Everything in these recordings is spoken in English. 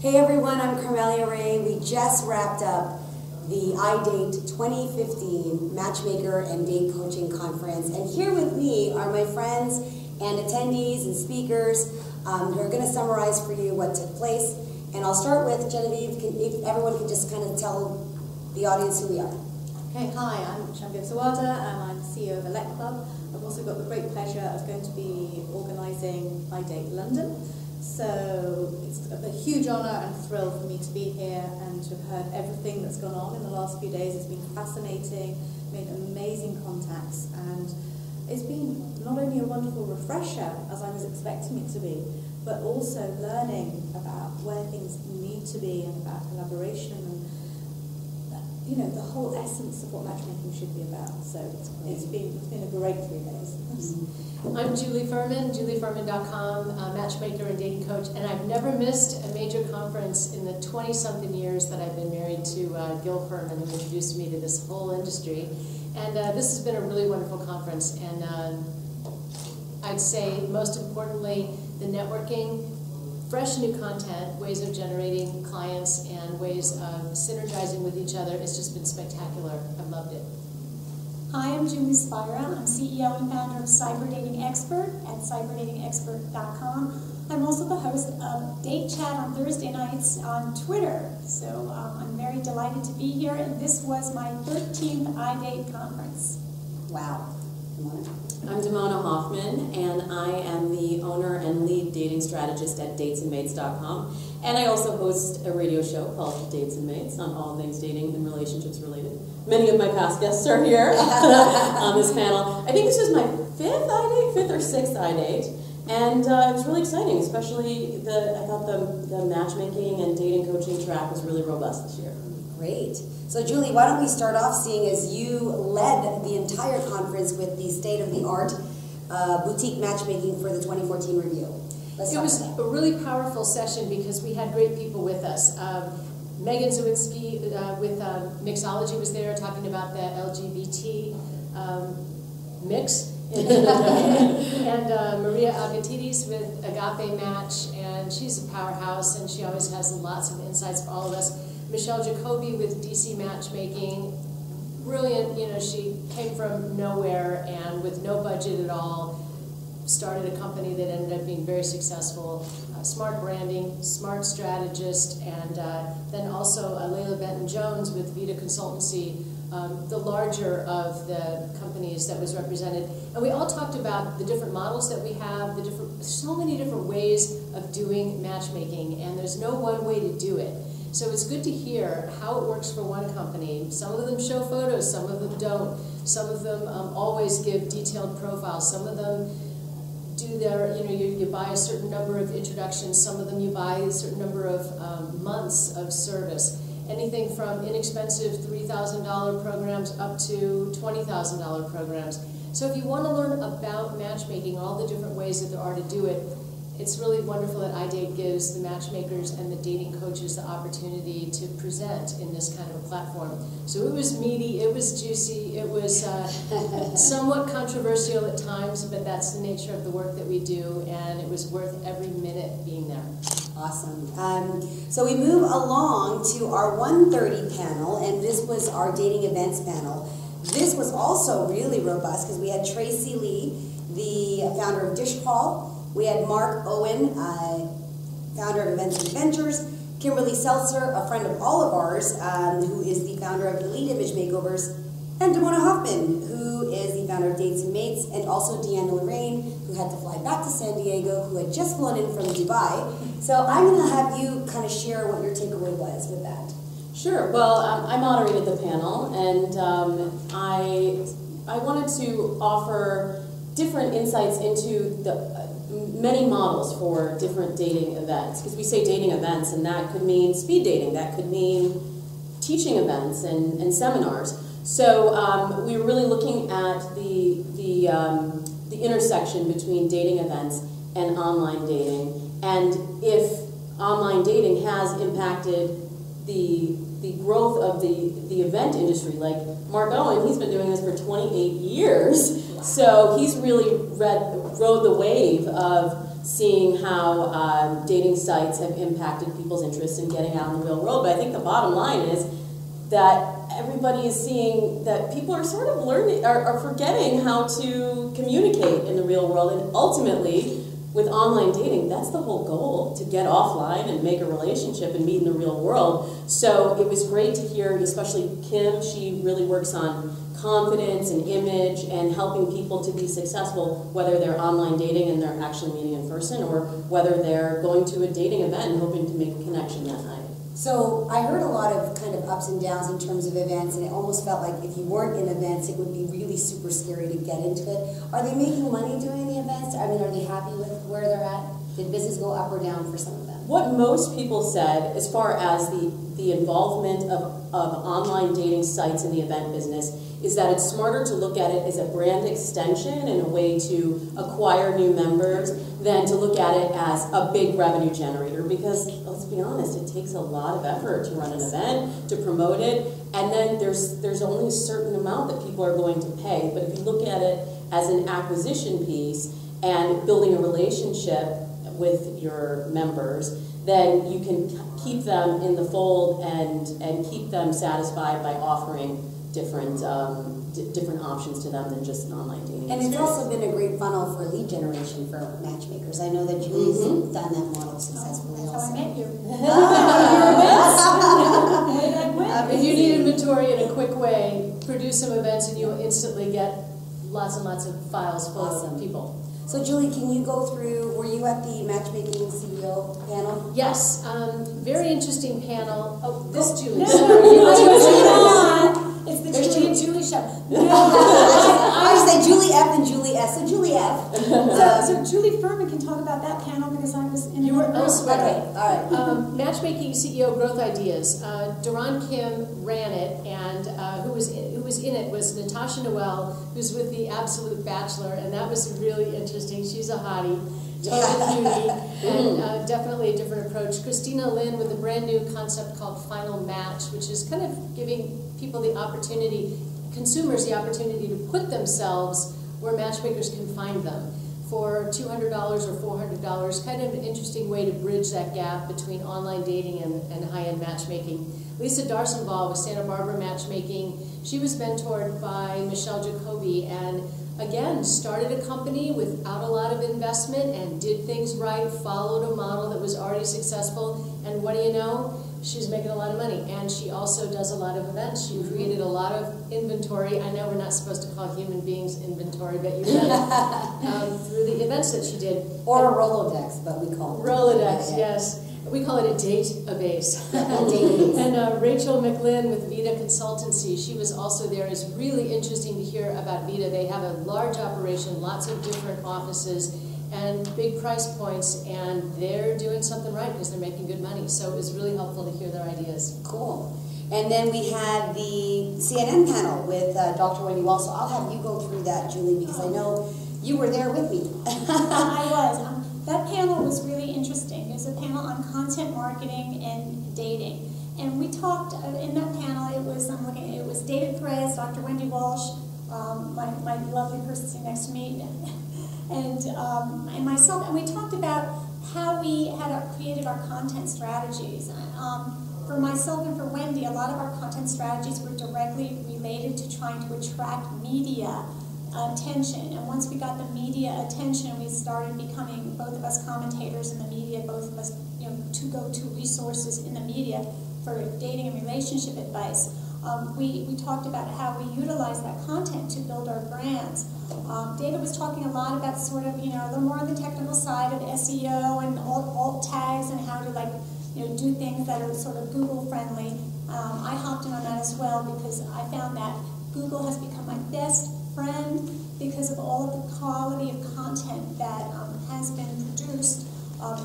Hey everyone, I'm Carmelia Ray. We just wrapped up the iDate 2015 Matchmaker and Date Coaching Conference. And here with me are my friends and attendees and speakers who are going to summarize for you what took place. And I'll start with Genevieve. If everyone can just kind of tell the audience who we are. Okay, hi, I'm Genevieve Zawada and I'm CEO of Elect Club. I've also got the great pleasure of going to be organising iDate London. So it's a huge honour and thrill for me to be here and to have heard everything that's gone on in the last few days. It's been fascinating, made amazing contacts, and it's been not only a wonderful refresher, as I was expecting it to be, but also learning about where things need to be and about collaboration and, you know, the whole essence of what matchmaking should be about. So it's been a great 3 days. I'm Julie Ferman, julieferman.com, matchmaker and dating coach, and I've never missed a major conference in the 20-something years that I've been married to Gil Ferman, who introduced me to this whole industry. And this has been a really wonderful conference, and I'd say most importantly, the networking, fresh new content, ways of generating clients, and ways of synergizing with each other. It's just been spectacular. I've loved it. Hi, I'm Spira. I'm CEO and founder of Cyber Dating Expert at cyberdatingexpert.com. I'm also the host of Date Chat on Thursday nights on Twitter. So I'm very delighted to be here, and this was my 13th iDate conference. Wow. I'm Damona Hoffman, and I am the owner and lead dating strategist at datesandmates.com. And I also host a radio show called Dates and Mates on all things dating and relationships related. Many of my past guests are here on this panel. I think this was my fifth or sixth iDate, and it was really exciting, especially I thought the matchmaking and dating coaching track was really robust this year. Great. So Julie, why don't we start off seeing as you led the entire conference with the state-of-the-art boutique matchmaking for the 2014 review. It was a really powerful session because we had great people with us. Megan Zawinski with Mixology was there talking about the LGBT mix. And Maria Agatidis with Agape Match, and she's a powerhouse and she always has lots of insights for all of us. Michelle Jacoby with DC Matchmaking, brilliant, you know, she came from nowhere and with no budget at all, started a company that ended up being very successful, smart branding, smart strategist, and then also Layla Benton-Jones with Vita Consultancy, the larger of the companies that was represented. And we all talked about the different models that we have, so many different ways of doing matchmaking, and there's no one way to do it. So it's good to hear how it works for one company. Some of them show photos, some of them don't. Some of them always give detailed profiles. Some of them do their, you know, you buy a certain number of introductions. Some of them you buy a certain number of months of service. Anything from inexpensive $3,000 programs up to $20,000 programs. So if you want to learn about matchmaking, all the different ways that there are to do it, it's really wonderful that iDate gives the matchmakers and the dating coaches the opportunity to present in this kind of a platform. So it was meaty, it was juicy, it was somewhat controversial at times, but that's the nature of the work that we do, and it was worth every minute being there. Awesome. So we move along to our 1:30 panel, and this was our dating events panel. This was also really robust because we had Tracy Lee, the founder of Dishpal. We had Mark Owen, founder of Events and Adventures, Kimberly Seltzer, a friend of all of ours, who is the founder of Elite Image Makeovers, and Damona Hoffman, who is the founder of Dates and Mates, and also Deanna Lorraine, who had to fly back to San Diego, who had just flown in from Dubai. So I'm going to have you kind of share what your takeaway was with that. Sure. Well, I moderated the panel, and I wanted to offer different insights into the many models for different dating events, because we say dating events, and that could mean speed dating, that could mean teaching events and seminars. So we were really looking at the intersection between dating events and online dating, and if online dating has impacted the growth of the event industry. Like Mark Owen, he's been doing this for 28 years, so he's really rode the wave of seeing how dating sites have impacted people's interest in getting out in the real world. But I think the bottom line is that everybody is seeing that people are sort of learning, are forgetting how to communicate in the real world, and ultimately, with online dating, that's the whole goal, to get offline and make a relationship and meet in the real world. So it was great to hear, especially Kim, she really works on confidence and image and helping people to be successful, whether they're online dating and they're actually meeting in person, or whether they're going to a dating event and hoping to make a connection that night. So I heard a lot of kind of ups and downs in terms of events, and it almost felt like if you weren't in events, it would be really super scary to get into it. Are they making money doing the events? I mean, are they happy with where they're at? Did business go up or down for some of them? What most people said, as far as the involvement of online dating sites in the event business, is that it's smarter to look at it as a brand extension and a way to acquire new members than to look at it as a big revenue generator. Because let's be honest, it takes a lot of effort to run an event, to promote it, and then there's only a certain amount that people are going to pay. But if you look at it as an acquisition piece and building a relationship with your members, then you can keep them in the fold and keep them satisfied by offering different options to them than just an online dating And it's also been a great funnel for lead generation for matchmakers. I know that Julie's done that model successfully. That's how I met you. If you need inventory in a quick way, produce some events and you'll instantly get lots and lots of files full of people. So Julie, can you go through, were you at the Matchmaking CEO panel? Yes, very interesting panel. Oh, this Julie. No, Sorry. it's the Julie and Julie show. I would say Julie F and Julie S. So Julie F. So Julie Ferman can talk about that panel because I was in You were another room. elsewhere. Okay, all right. Matchmaking CEO Growth Ideas. Duran Kim ran it, and who was in it was Natasha Noel, who's with the Absolute Bachelor, and that was really interesting. She's a hottie, total beauty, and definitely a different approach. Christina Lynn with a brand new concept called Final Match, which is kind of giving people the opportunity, consumers the opportunity to put themselves where matchmakers can find them for $200 or $400, kind of an interesting way to bridge that gap between online dating and high-end matchmaking. Lisa Darsenbaugh with Santa Barbara Matchmaking, she was mentored by Michelle Jacoby, and again, started a company without a lot of investment and did things right, followed a model that was already successful, and what do you know? She's making a lot of money, and she also does a lot of events. She created a lot of inventory. I know we're not supposed to call human beings inventory, but you can through the events that she did. Or a Rolodex, but we call it. Rolodex, yes. We call it a database. Database. And Rachel McLean with Vita Consultancy, she was also there. It's really interesting to hear about Vita. They have a large operation, lots of different offices, and big price points, and they're doing something right because they're making good money. So it was really helpful to hear their ideas. Cool. And then we had the CNN panel with Dr. Wendy Wall. So I'll have you go through that, Julie, because I know you were there with me. I was. That panel was really interesting. It was a panel on content marketing and dating. And we talked in that panel, it was David Perez, Dr. Wendy Walsh, my lovely person sitting next to me, and myself, and we talked about how we had created our content strategies. For myself and for Wendy, a lot of our content strategies were directly related to trying to attract media attention. And once we got the media attention, we started becoming, both of us commentators in the media, both of us, to go-to resources in the media for dating and relationship advice. We talked about how we utilize that content to build our brands. David was talking a lot about sort of, a little more on the technical side of SEO and alt tags and how to do things that are sort of Google friendly. I hopped in on that as well because I found that Google has become my best friend because of all of the quality of content that has been produced.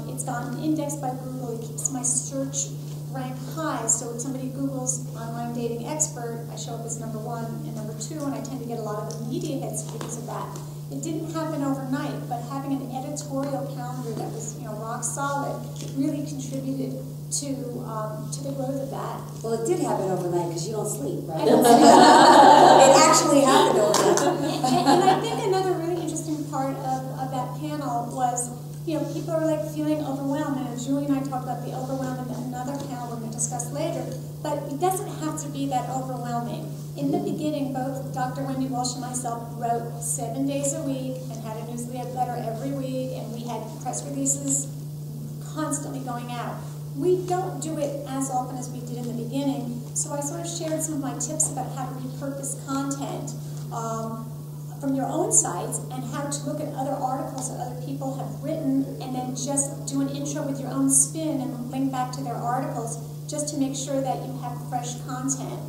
It's gotten indexed by Google. It keeps my search rank high. So if somebody Googles online dating expert, I show up as #1 and #2, and I tend to get a lot of the media hits because of that. It didn't happen overnight, but having an editorial calendar that was rock solid really contributed to the growth of that. Well, it did happen overnight because you don't sleep, right? I don't sleep. It actually happened overnight. And I think another really interesting part of that panel was people are like feeling overwhelmed. And Julie and I talked about the overwhelm in another panel we're going to discuss later. But it doesn't have to be that overwhelming. In the beginning, both Dr. Wendy Walsh and myself wrote 7 days a week and had a newsletter every week, and we had press releases constantly going out. We don't do it as often as we did in the beginning, so I sort of shared some of my tips about how to repurpose content from your own sites and how to look at other articles that other people have written and then just do an intro with your own spin and link back to their articles just to make sure that you have fresh content.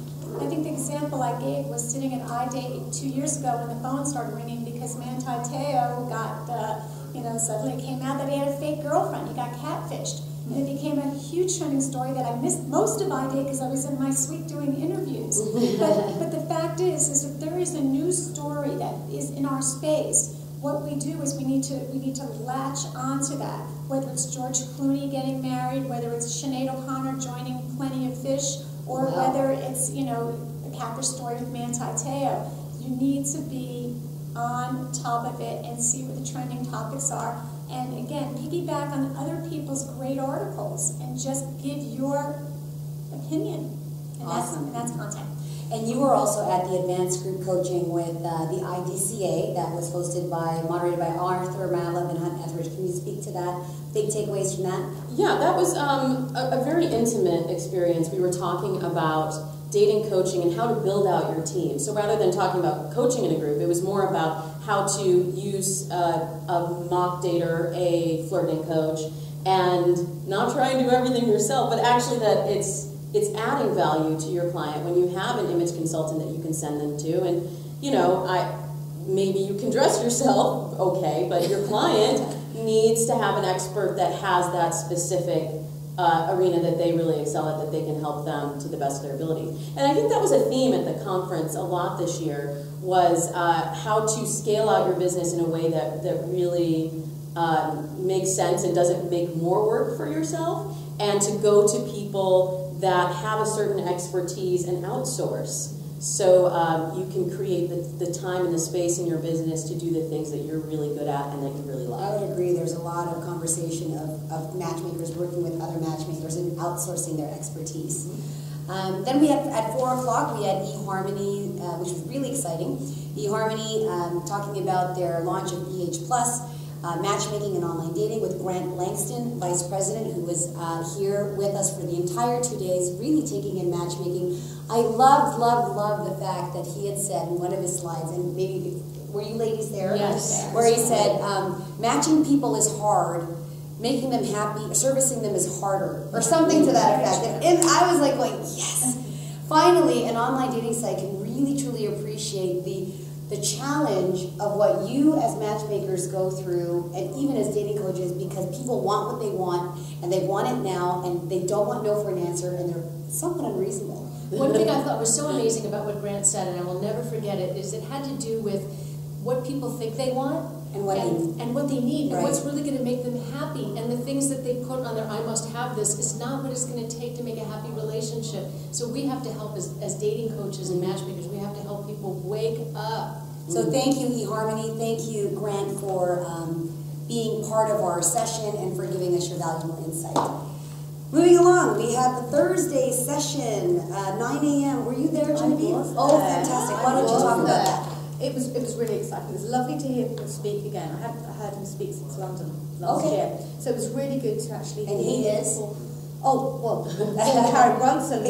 I think the example I gave was sitting at iDate 2 years ago when the phone started ringing because Manti Te'o got, suddenly it came out that he had a fake girlfriend. He got catfished. And it became a huge trending story that I missed most of iDate because I was in my suite doing interviews. But the fact is if there is a news story that is in our space, what we do is we need to latch onto that. Whether it's George Clooney getting married, whether it's Sinead O'Connor joining Plenty of Fish, or whether it's the catfish story with Manti Te'o. You need to be on top of it and see what the trending topics are. And again, piggyback on other people's great articles and just give your opinion. And Awesome. That's content. And you were also at the advanced group coaching with the IDCA that was moderated by Arthur Malov and Hunt Etheridge. Can you speak to that? Big takeaways from that? Yeah, that was a very intimate experience. We were talking about dating coaching and how to build out your team. So rather than talking about coaching in a group, it was more about how to use a mock dater, a flirting coach, and not try and do everything yourself, but actually that it's adding value to your client when you have an image consultant that you can send them to. And maybe you can dress yourself okay, but your client needs to have an expert that has that specific arena that they really excel at, that they can help them to the best of their ability. And I think that was a theme at the conference a lot this year, was how to scale out your business in a way that really makes sense and doesn't make more work for yourself, and to go to people that have a certain expertise and outsource. So you can create the time and the space in your business to do the things that you're really good at and that you really love. I would agree. There's a lot of conversation of matchmakers working with other matchmakers and outsourcing their expertise. Then we had, at 4 o'clock, we had eHarmony, which was really exciting. eHarmony talking about their launch of EH+, matchmaking and online dating, with Grant Langston, Vice President, who was here with us for the entire 2 days, really taking in matchmaking. I loved the fact that he had said in one of his slides, and maybe, were you ladies there? Yes. Where he said, matching people is hard, making them happy, servicing them is harder, or something to that effect. And I was like going, yes! Finally, an online dating site can really truly appreciate the challenge of what you as matchmakers go through, and even as dating coaches, because people want what they want, and they want it now, and they don't want no for an answer, and they're somewhat unreasonable. One thing I thought was so amazing about what Grant said, and I will never forget it, is it had to do with what people think they want And what they need, right. and what's really going to make them happy. And the things that they put on their "I must have this" is not what it's going to take to make a happy relationship. So we have to help as dating coaches and matchmakers. We have to help people wake up. So thank you, eHarmony. Thank you, Grant, for being part of our session and for giving us your valuable insight. Moving along, we have the Thursday session, 9 a.m. Were you there, Genevieve? Oh, fantastic. Why don't you talk about that? It was really exciting. It was lovely to hear him speak again. I hadn't heard him speak since London last year. So it was really good to actually hear. And he is? Oh, well, Harry Brunson,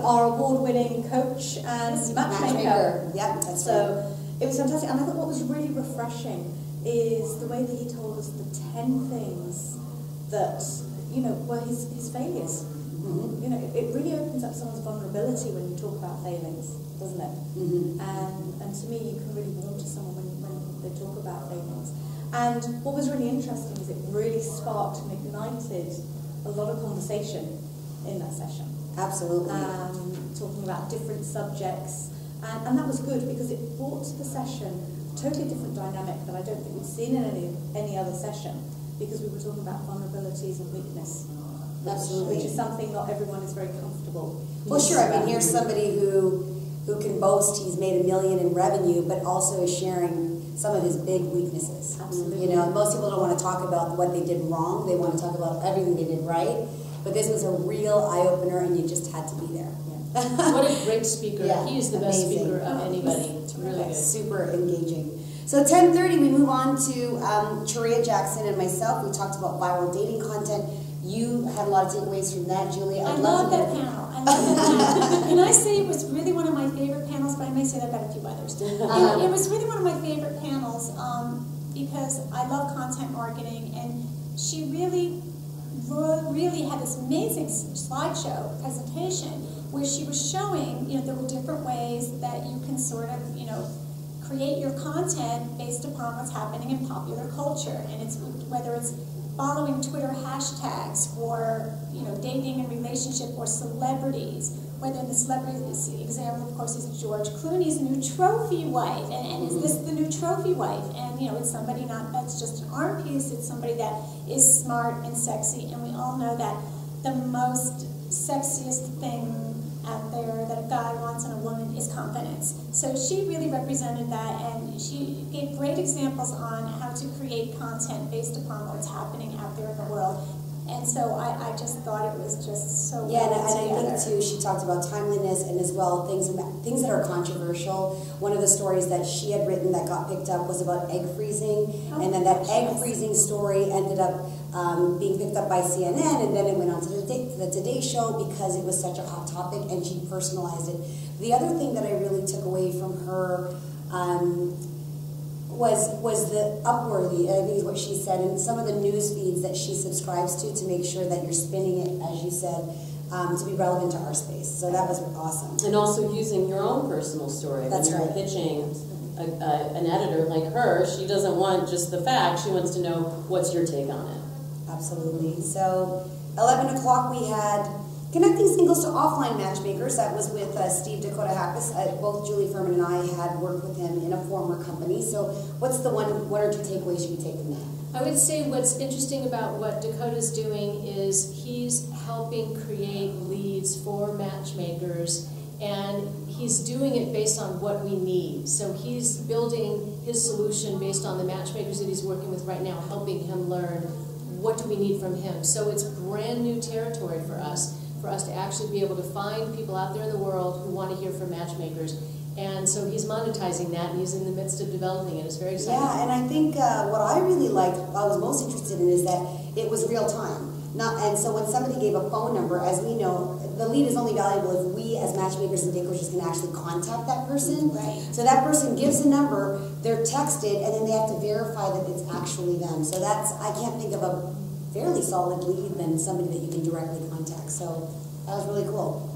our award-winning coach and matchmaker. Yeah, that's so it was fantastic. And I thought what was really refreshing is the way that he told us the 10 things that, were his failures. Mm-hmm. It really opens up someone's vulnerability when you talk about failings, doesn't it? Mm-hmm. And to me, you can really warm to someone when they talk about failings. And what was really interesting is it really sparked and ignited a lot of conversation in that session. Absolutely. Talking about different subjects. And that was good because it brought to the session a totally different dynamic that I don't think we've seen in any other session, because we were talking about vulnerabilities and weakness. Absolutely. Which is something not everyone is very comfortable. Well, sure. I mean, here's somebody who can boast he's made $1 million in revenue, but also is sharing some of his big weaknesses. Absolutely. You know, most people don't want to talk about what they did wrong. They want to talk about everything they did right. But this was a real eye-opener, and you just had to be there. What a great speaker. Yeah, He is the best amazing. speaker of anybody. It's really good. Super engaging. So 10:30, we move on to Sharia Jackson and myself. We talked about viral dating content. You had a lot of takeaways from that, Julie. I love that panel. I love that panel. And I say it was really one of my favorite panels, but I may say that about a few others. It was really one of my favorite panels because I love content marketing, and she really had this amazing slideshow presentation where she was showing, there were different ways that you can sort of, create your content based upon what's happening in popular culture, and it's whether it's following Twitter hashtags for dating and relationship or celebrities. Whether the celebrity example, of course, is George Clooney's new trophy wife, and is this the new trophy wife? And it's somebody that's just an art piece. It's somebody that is smart and sexy, and we all know that the most sexiest thing out there that a guy wants in a woman is confidence. So she really represented that, and she gave great examples on how to create content based upon what's happening out there in the world. And so I just thought it was just so yeah, well and I think too she talked about timeliness and as well things that are controversial. One of the stories that she had written that got picked up was about egg freezing, and then that egg freezing story ended up being picked up by CNN, and then it went on to the Today Show because it was such a hot topic, and she personalized it. The other thing that I really took away from her was the Upworthy, I think is what she said, and some of the news feeds that she subscribes to make sure that you're spinning it, as you said, to be relevant to our space. So that was awesome. And also using your own personal story. That's when you're pitching an editor like her, she doesn't want just the facts, she wants to know what's your take on it. Absolutely. So 11 o'clock we had Connecting Singles to Offline Matchmakers. That was with Steve Dakota Happis. Both Julie Ferman and I had worked with him in a former company. So what's the one or two takeaways you would take from that? I would say what's interesting about what Dakota's doing is he's helping create leads for matchmakers, and he's doing it based on what we need. So he's building his solution based on the matchmakers that he's working with right now, helping him learn what do we need from him. So it's brand new territory for us to actually be able to find people out there in the world who want to hear from matchmakers. And so he's monetizing that, and he's in the midst of developing it. It's very exciting. Yeah, and I think what I really liked, I was most interested in, is that it was real time. And so when somebody gave a phone number, as we know, the lead is only valuable if we as matchmakers and date coaches can actually contact that person. Right. So that person gives a number, they're texted, and then they have to verify that it's actually them. So I can't think of a fairly solid lead than somebody that you can directly contact. So that was really cool.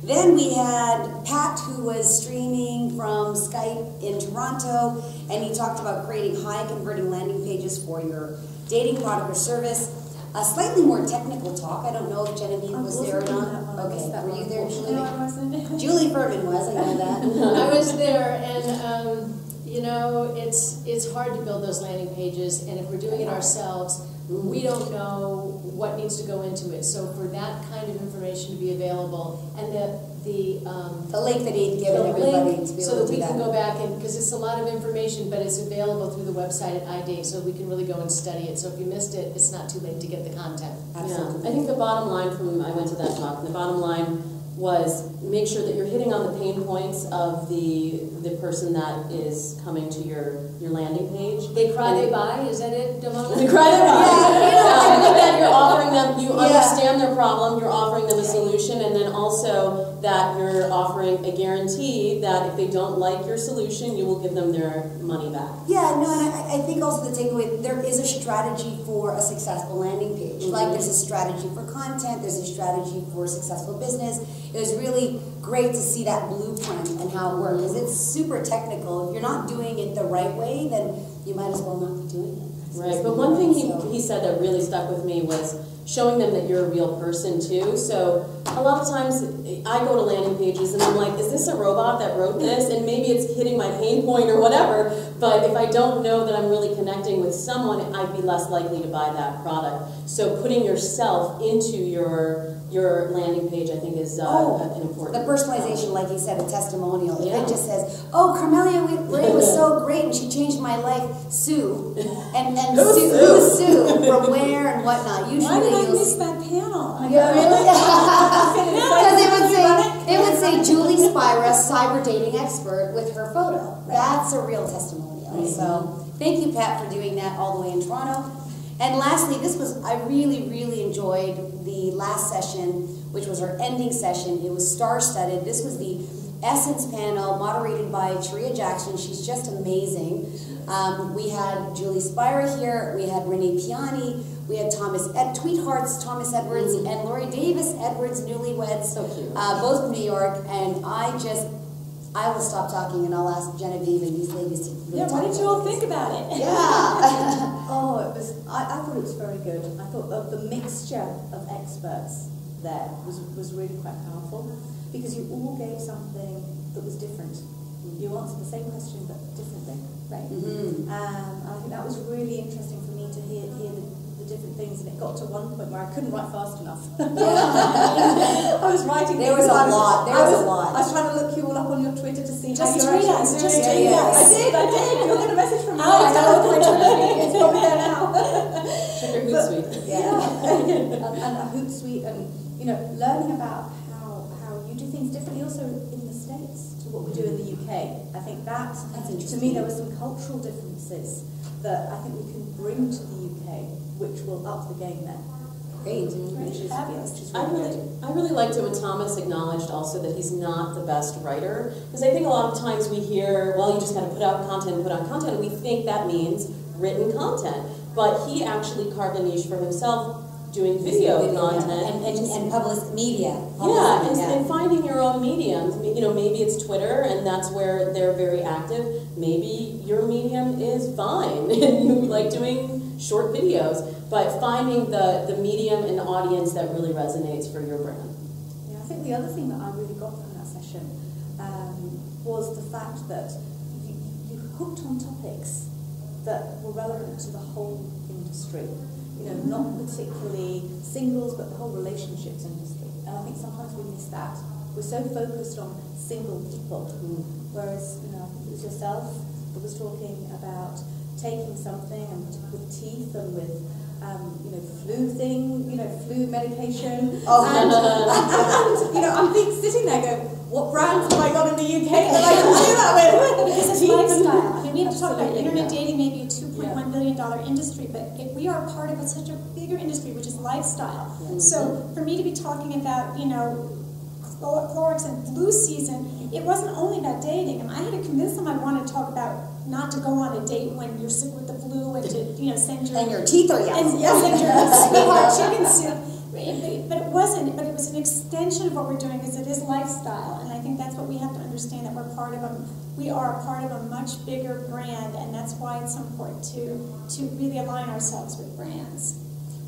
Then we had Pat, who was streaming from Skype in Toronto, and he talked about creating high converting landing pages for your dating product or service. A slightly more technical talk. I don't know if Genevieve was there or not. Okay, were you there, Julie? No, I wasn't. Julie Ferman was, I know that. I was there, and it's hard to build those landing pages, and if we're doing it ourselves, we don't know what needs to go into it. So for that kind of information to be available, and the link that he'd given everybody to be so able that to we do can that. go back, and because it's a lot of information, but it's available through the website at iDate, so we can really go and study it. So if you missed it, it's not too late to get the content. Absolutely. Yeah. I think the bottom line I went to that talk, the bottom line was make sure that you're hitting on the pain points of the person that is coming to your landing page. They cry, they buy. Is that it, Damona? They cry, they buy. I think that you're offering them, you understand their problem, you're offering them a solution, and then also that you're offering a guarantee that if they don't like your solution, you will give them their money back. Yeah, no, and I think also the takeaway, there is a strategy for a successful landing page. Like there's a strategy for content, there's a strategy for successful business. It was really great to see that blueprint and how it works. Because it's super technical. If you're not doing it the right way, then you might as well not be doing it. Right, but one thing he said that really stuck with me was showing them that you're a real person too. So a lot of times I go to landing pages and I'm like, is this a robot that wrote this? And maybe it's hitting my pain point or whatever, But if I don't know that I'm really connecting with someone, I'd be less likely to buy that product. So putting yourself into your landing page, I think, is an important. The personalization, like you said, a testimonial. Yeah. It just says, "Oh, Carmelia Ray was so great, and she changed my life." Sue, and then who's Sue, from where and whatnot. Usually, Why did I you'll miss that panel? Yeah, really? Because it would say Julie Spira, cyber dating expert, with her photo. That's a real testimonial. So thank you, Pat, for doing that all the way in Toronto. And lastly, I really enjoyed the last session, which was our ending session. It was star-studded. This was the Essence panel, moderated by Sharia Jackson. She's just amazing. We had Julie Spira here. We had Renee Piani. We had Tweethearts, Thomas Edwards, and Lori Davis Edwards, newlyweds. So cute. Both from New York. And I will stop talking and I'll ask Genevieve and these ladies to really Why did you all think about it? Yeah. I thought it was very good. I thought the mixture of experts there was really quite powerful, because you all gave something that was different. You answered the same question but differently, right? And I think that was really interesting for me to hear the different things, and it got to one point where I couldn't write fast enough. I was writing. There was a lot. I was trying to look you all up on your Twitter to see Just how you're tweet us. Just tweet us. I did. You'll get a message from me. I know. It's probably there now. Check your Hootsuite. And a Hootsuite, and learning about how you do things differently also in the States to what we do in the UK. I think that's to me, there were some cultural differences that I think we can bring to the UK, which will up the game there. Great. Which is Fabulous. I really liked it when Thomas acknowledged also that he's not the best writer, because I think a lot of times we hear, well, you just got to put out content, and we think that means written content. But he actually carved a niche for himself doing video content and public media. And finding your own medium. Maybe it's Twitter, and that's where they're very active. Maybe your medium is Vine, and you like doing short videos. But finding the medium and the audience that really resonates for your brand. Yeah, I think the other thing that I really got from that session was the fact that you hooked on topics that were relevant to the whole industry. Not particularly singles, but the whole relationships industry. And I think sometimes we miss that. We're so focused on single people, whereas I think it was yourself that was talking about taking something and with teeth and with flu medication. And I'm sitting there going, what brands have I got in the UK that I can do that with? Because it's lifestyle. I mean, we have to talk about internet dating, maybe a $2.1 billion industry, but we are part of such a bigger industry, which is lifestyle. So for me to be talking about, Clorox and flu season, it wasn't only about dating. And I had to convince them I wanted to talk about not to go on a date when you're sick with the flu and to, send your... And your teeth are yellow. And send your sweetheart chicken soup. But it wasn't. But it was an extension of what we're doing, because it is lifestyle, and I think that's what we have to understand, that we are a part of a much bigger brand, and that's why it's so important to really align ourselves with brands.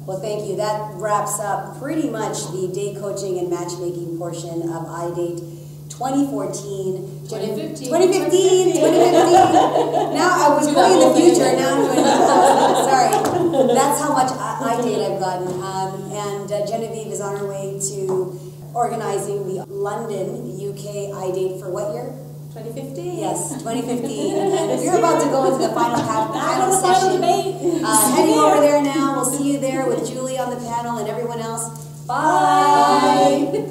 Well, thank you. That wraps up pretty much the date coaching and matchmaking portion of iDate 2014. 2015. 2015. Now I was going in the future, now I'm going in the past. Sorry. That's how much iDate I've gotten. And Genevieve is on her way to organizing the London, UK iDate for what year? 2015. Yes, 2015. And we're about to go into the final session. Heading over there now. We'll see you there with Julie on the panel and everyone else. Bye.